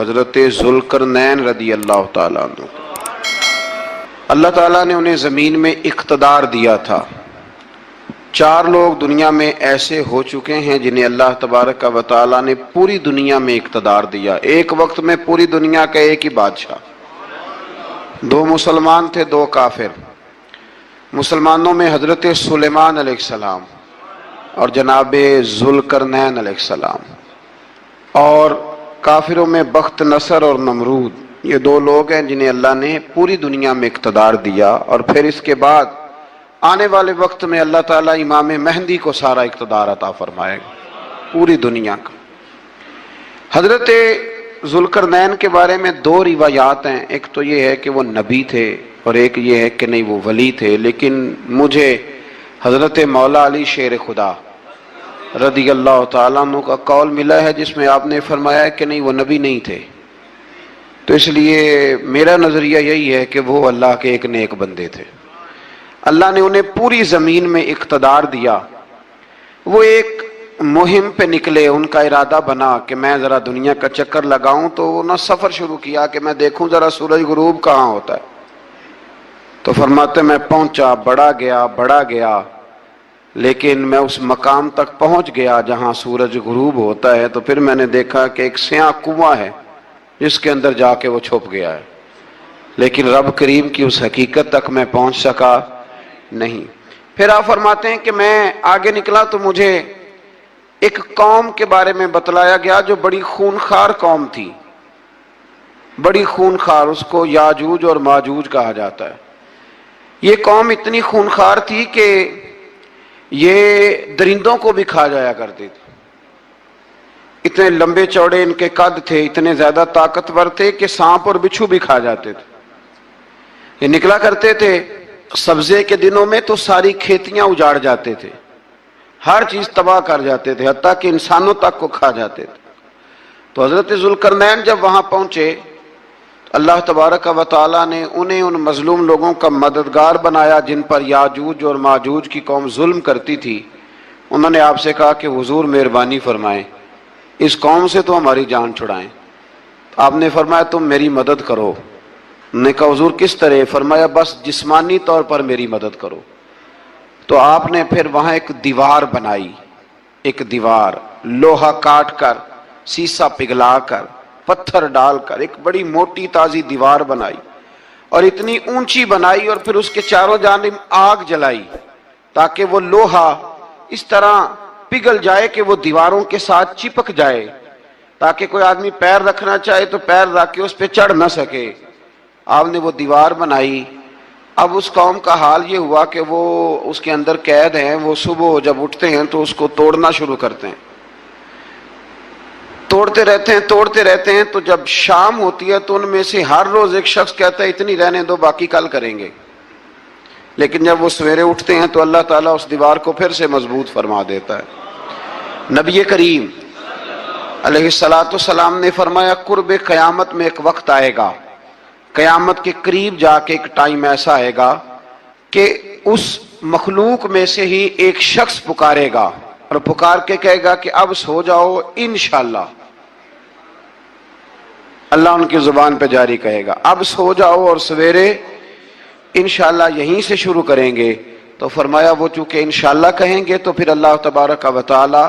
حضرت ذوالقرنین رضی اللہ تعالیٰ عنہ، اللہ تعالیٰ نے انہیں زمین میں اقتدار دیا تھا۔ 4 لوگ دنیا میں ایسے ہو چکے ہیں جنہیں اللہ تبارک و تعالیٰ نے پوری دنیا میں اقتدار دیا، ایک وقت میں پوری دنیا کا ایک ہی بادشاہ۔ 2 مسلمان تھے، 2 کافر۔ مسلمانوں میں حضرت سلیمان علیہ السلام اور جناب ذوالقرنین علیہ السلام، اور کافروں میں بخت نصر اور نمرود۔ یہ 2 لوگ ہیں جنہیں اللہ نے پوری دنیا میں اقتدار دیا، اور پھر اس کے بعد آنے والے وقت میں اللہ تعالیٰ امام مہدی کو سارا اقتدار عطا فرمائے گا پوری دنیا کا۔ حضرت ذوالقرنین کے بارے میں 2 روایات ہیں، ایک تو یہ ہے کہ وہ نبی تھے اور ایک یہ ہے کہ نہیں وہ ولی تھے، لیکن مجھے حضرت مولا علی شیر خدا رضی اللہ تعالیٰ عنہ کا قول ملا ہے جس میں آپ نے فرمایا ہے کہ نہیں وہ نبی نہیں تھے، تو اس لیے میرا نظریہ یہی ہے کہ وہ اللہ کے ایک نیک بندے تھے۔ اللہ نے انہیں پوری زمین میں اقتدار دیا۔ وہ ایک مہم پہ نکلے، ان کا ارادہ بنا کہ میں ذرا دنیا کا چکر لگاؤں، تو انہوں نے سفر شروع کیا کہ میں دیکھوں ذرا سورج غروب کہاں ہوتا ہے۔ تو فرماتے میں پہنچا، بڑا گیا، لیکن میں اس مقام تک پہنچ گیا جہاں سورج غروب ہوتا ہے، تو پھر میں نے دیکھا کہ ایک سیاہ کنواں ہے جس کے اندر جا کے وہ چھپ گیا ہے، لیکن رب کریم کی اس حقیقت تک میں پہنچ سکا نہیں۔ پھر آپ فرماتے ہیں کہ میں آگے نکلا تو مجھے ایک قوم کے بارے میں بتلایا گیا جو بڑی خونخوار قوم تھی، بڑی خونخوار، اس کو یاجوج اور ماجوج کہا جاتا ہے۔ یہ قوم اتنی خونخوار تھی کہ یہ درندوں کو بھی کھا جایا کرتے تھے، اتنے لمبے چوڑے ان کے قد تھے، اتنے زیادہ طاقتور تھے کہ سانپ اور بچھو بھی کھا جاتے تھے۔ یہ نکلا کرتے تھے سبزے کے دنوں میں تو ساری کھیتیاں اجاڑ جاتے تھے، ہر چیز تباہ کر جاتے تھے، حتیٰ کہ انسانوں تک کو کھا جاتے تھے۔ تو حضرت ذوالقرنین جب وہاں پہنچے، اللہ تبارک و تعالیٰ نے انہیں ان مظلوم لوگوں کا مددگار بنایا جن پر یاجوج اور ماجوج کی قوم ظلم کرتی تھی۔ انہوں نے آپ سے کہا کہ حضور مہربانی فرمائیں، اس قوم سے تو ہماری جان چھڑائیں۔ آپ نے فرمایا تم میری مدد کرو۔ انہوں نے کہا حضور کس طرح؟ فرمایا بس جسمانی طور پر میری مدد کرو۔ تو آپ نے پھر وہاں ایک دیوار بنائی، ایک دیوار، لوہا کاٹ کر، سیسا پگھلا کر، پتھر ڈال کر ایک بڑی موٹی تازی دیوار بنائی، اور اتنی اونچی بنائی، اور پھر اس کے چاروں جانب آگ جلائی تاکہ وہ لوہا اس طرح پگھل جائے کہ وہ دیواروں کے ساتھ چپک جائے، تاکہ کوئی آدمی پیر رکھنا چاہے تو پیر رکھ کے اس پہ چڑھ نہ سکے۔ آپ نے وہ دیوار بنائی۔ اب اس قوم کا حال یہ ہوا کہ وہ اس کے اندر قید ہیں، وہ صبح جب اٹھتے ہیں تو اس کو توڑنا شروع کرتے ہیں، توڑتے رہتے ہیں، تو جب شام ہوتی ہے تو ان میں سے ہر روز ایک شخص کہتا ہے اتنی رہنے دو، باقی کل کریں گے۔ لیکن جب وہ سویرے اٹھتے ہیں تو اللہ تعالیٰ اس دیوار کو پھر سے مضبوط فرما دیتا ہے۔ نبی کریم علیہ السلام نے فرمایا قرب قیامت میں ایک وقت آئے گا، قیامت کے قریب جا کے ایک ٹائم ایسا آئے گا کہ اس مخلوق میں سے ہی ایک شخص پکارے گا اور پکار کے کہے گا کہ اب سو جاؤ انشاءاللہ۔ اللہ ان کی زبان پہ جاری کہے گا اب سو جاؤ اور سویرے انشاءاللہ یہیں سے شروع کریں گے۔ تو فرمایا وہ چونکہ انشاءاللہ کہیں گے تو پھر اللہ تبارک و تعالی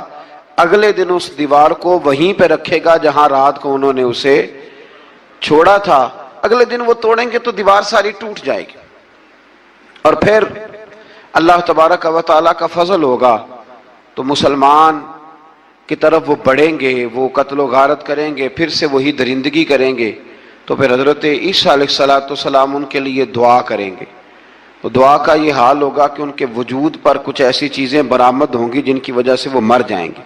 اگلے دن اس دیوار کو وہیں پہ رکھے گا جہاں رات کو انہوں نے اسے چھوڑا تھا۔ اگلے دن وہ توڑیں گے تو دیوار ساری ٹوٹ جائے گی، اور پھر اللہ تبارک و تعالیٰ کا فضل ہوگا تو مسلمان کی طرف وہ بڑھیں گے، وہ قتل و غارت کریں گے، پھر سے وہی درندگی کریں گے، تو پھر حضرت عیسیٰ علیہ السلام ان کے لیے دعا کریں گے۔ تو دعا کا یہ حال ہوگا کہ ان کے وجود پر کچھ ایسی چیزیں برآمد ہوں گی جن کی وجہ سے وہ مر جائیں گے،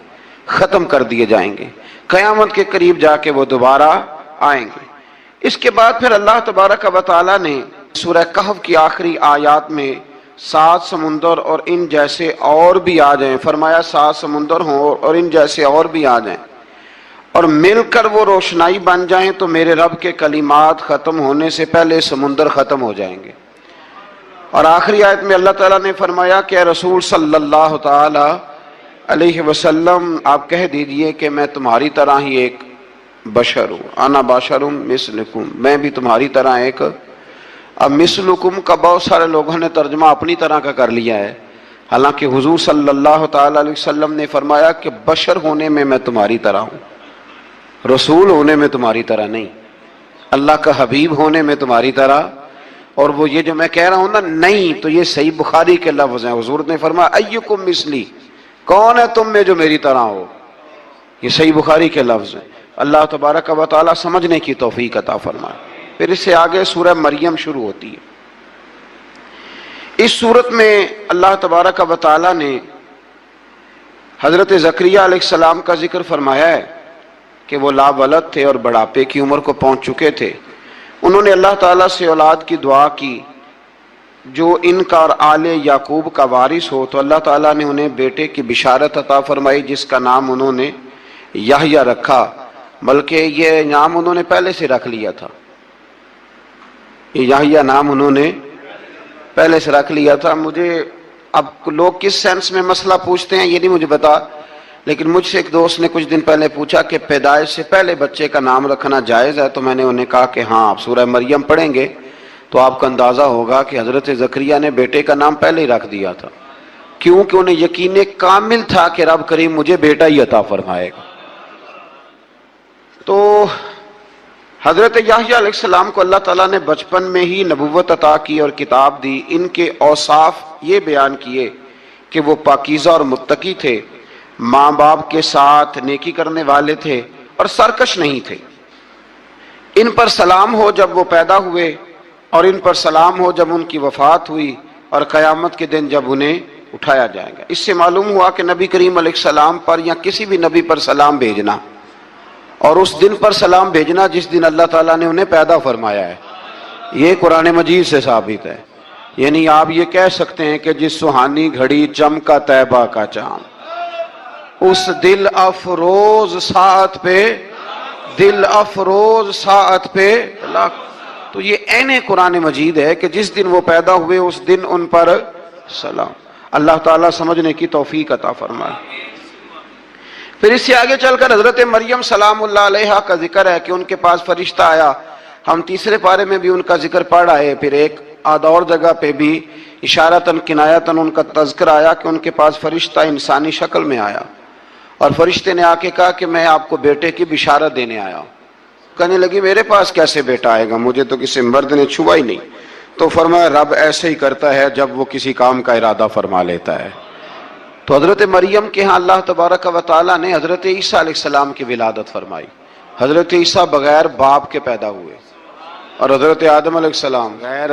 ختم کر دیے جائیں گے، قیامت کے قریب جا کے وہ دوبارہ آئیں گے۔ اس کے بعد پھر اللہ تبارک و تعالیٰ نے سورہ کہف کی آخری آیات میں 7 سمندر اور ان جیسے اور بھی آ جائیں، فرمایا 7 سمندر ہوں اور ان جیسے اور بھی آ جائیں اور مل کر وہ روشنائی بن جائیں تو میرے رب کے کلمات ختم ہونے سے پہلے سمندر ختم ہو جائیں گے۔ اور آخری آیت میں اللہ تعالیٰ نے فرمایا کہ اے رسول صلی اللہ تعالی علیہ وسلم آپ کہہ دیجئے کہ میں تمہاری طرح ہی ایک बशर हूँ, आना बाशरुम मिसलकुम, मैं भी तुम्हारी तरह एक। अब मिसलकुम का बहुत सारे लोगों ने तर्जमा अपनी तरह का कर लिया है, हालांकि हुजूर सल्लल्लाहु ताला अलैहि वसल्लम ने फरमाया कि बशर होने में मैं तुम्हारी तरह हूँ, रसूल होने में तुम्हारी तरह नहीं, अल्लाह का हबीब होने में तुम्हारी तरह। और वो ये जो मैं कह रहा हूँ ना नहीं, तो ये सही बुखारी के लफ्ज हैं। हुजूर ने फरमाया अय्युकुम मिसली, कौन है तुम में जो मेरी तरह हो, ये सही बुखारी के लफ्ज हैं। अल्लाह तबारक व तआला समझने की तौफीक अता फरमाए। फिर इससे आगे सूरह मरियम शुरू होती है। इस सूरत में अल्लाह तबारक व तआला ने हजरत ज़करिया अलैहिस्सलाम का जिक्र फरमाया है कि वो लावलद थे और बुढ़ापे की उम्र को पहुंच चुके थे। उन्होंने अल्लाह ताला से औलाद की दुआ की जो इनका और आले याकूब का वारिस हो, तो अल्लाह ताला ने उन्हें बेटे की बिशारत अता फरमाई जिसका नाम उन्होंने याहया रखा, बल्कि ये नाम उन्होंने पहले से रख लिया था। ये याहया नाम उन्होंने पहले से रख लिया था। मुझे अब लोग किस सेंस में मसला पूछते हैं ये नहीं मुझे बता, लेकिन मुझसे एक दोस्त ने कुछ दिन पहले पूछा कि पैदाइश से पहले बच्चे का नाम रखना जायज़ है, तो मैंने उन्हें कहा कि हाँ, आप सूरह मरियम पढ़ेंगे तो आपको अंदाज़ा होगा कि हज़रत ज़करिया ने बेटे का नाम पहले ही रख दिया था, क्योंकि उन्हें यकीन कामिल था कि रब करीम मुझे बेटा ही अता फरमाएगा। तो हज़रत याहया अलैहिस्सलाम को अल्लाह ताला ने बचपन में ही नबुव्वत अता की और किताब दी। इनके औसाफ ये बयान किए कि वो पाकीज़ा और मुत्तकी थे, माँ बाप के साथ नेकी करने वाले थे और सरकश नहीं थे। इन पर सलाम हो जब वो पैदा हुए, और इन पर सलाम हो जब उनकी वफात हुई, और क़यामत के दिन जब उन्हें उठाया जाएगा। इससे मालूम हुआ कि नबी करीम अलैहिस्सलाम पर या किसी भी नबी पर सलाम भेजना और उस दिन पर सलाम भेजना जिस दिन अल्लाह ताला ने उन्हें पैदा फरमाया है, ये कुरान मजीद से साबित है। यानी आप ये कह सकते हैं कि जिस सुहानी घड़ी चमका तैबा का चांद, उस दिल अफरोज साथ पे, दिल अफरोज साथ पे, तो ये ऐने कुरान मजीद है कि जिस दिन वो पैदा हुए उस दिन उन पर सलाम। अल्लाह ताला समझने की तौफीक अता फरमाए। फिर इससे आगे चलकर हजरत मरियम सलामुल्लाह अलैहा का जिक्र है कि उनके पास फरिश्ता आया। हम तीसरे पारे में भी उनका जिक्र पढ़ आए, फिर एक आध और जगह पे भी इशारतन किनायतन उनका तज़किर आया कि उनके पास फरिश्ता इंसानी शक्ल में आया, और फरिश्ते ने आके कहा कि मैं आपको बेटे की बिशारत देने आया हूँ। कहने लगी मेरे पास कैसे बेटा आएगा, मुझे तो किसी मर्द ने छुआ ही नहीं। तो फरमाया रब ऐसे ही करता है जब वो किसी काम का इरादा फरमा लेता है। तो हजरत मरियम के यहाँ अल्लाह तबारक व तआला ने हजरत ईसा अलैहिस्सलाम की विलादत फरमाई। हजरत ईसा बगैर बाप के पैदा हुए और हजरत आदम अलैहिस्सलाम गैर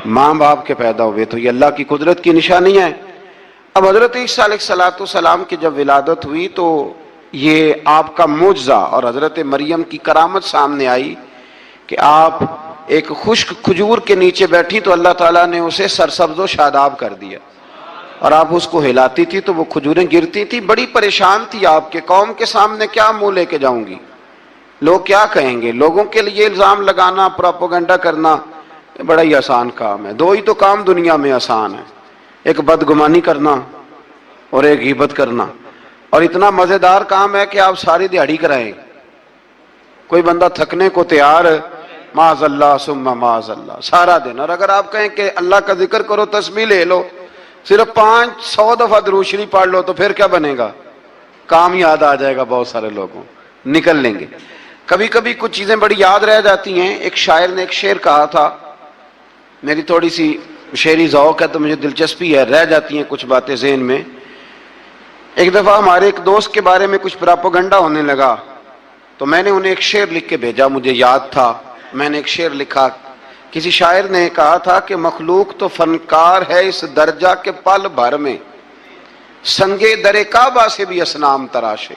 माँ बाप के पैदा हुए। तो ये अल्लाह की कुदरत की निशानी है। अब हजरत ईसा अलैहिस्सलाम की जब विलादत हुई तो ये आपका मुजज़ा और हजरत मरियम की करामत सामने आई कि आप एक खुश्क खजूर के नीचे बैठी तो अल्लाह ताला ने उसे सरसब्ज़ व शादाब कर दिया, और आप उसको हिलाती थी तो वो खजूरें गिरती थी। बड़ी परेशान थी आपके कौम के सामने, क्या मुंह लेके जाऊंगी, लोग क्या कहेंगे। लोगों के लिए इल्ज़ाम लगाना, प्रोपेगेंडा करना बड़ा ही आसान काम है। दो ही तो काम दुनिया में आसान है, एक बदगुमानी करना और एक ग़ीबत करना। और इतना मज़ेदार काम है कि आप सारी दिहाड़ी कराएं, कोई बंदा थकने को तैयार, माज़अल्लाह सुम्मा माज़अल्लाह सारा दिन। और अगर आप कहें कि अल्लाह का जिक्र करो, तस्बीह ले लो, सिर्फ 500 दफा दुरूद शरीफ पढ़ लो, तो फिर क्या बनेगा, काम याद आ जाएगा। बहुत सारे लोगों निकल लेंगे। कभी कभी कुछ चीजें बड़ी याद रह जाती हैं। एक शायर ने एक शेर कहा था, मेरी थोड़ी सी शेरी ज़ौक़ है तो मुझे दिलचस्पी है, रह जाती हैं कुछ बातें ज़हन में। एक दफा हमारे एक दोस्त के बारे में कुछ प्रोपेगेंडा होने लगा, तो मैंने उन्हें एक शेर लिख के भेजा, मुझे याद था। मैंने एक शेर लिखा, किसी शायर ने कहा था कि मखलूक तो फनकार है इस दर्जा के पल भर में, संगे दरे काबा से भी असनाम तराशे।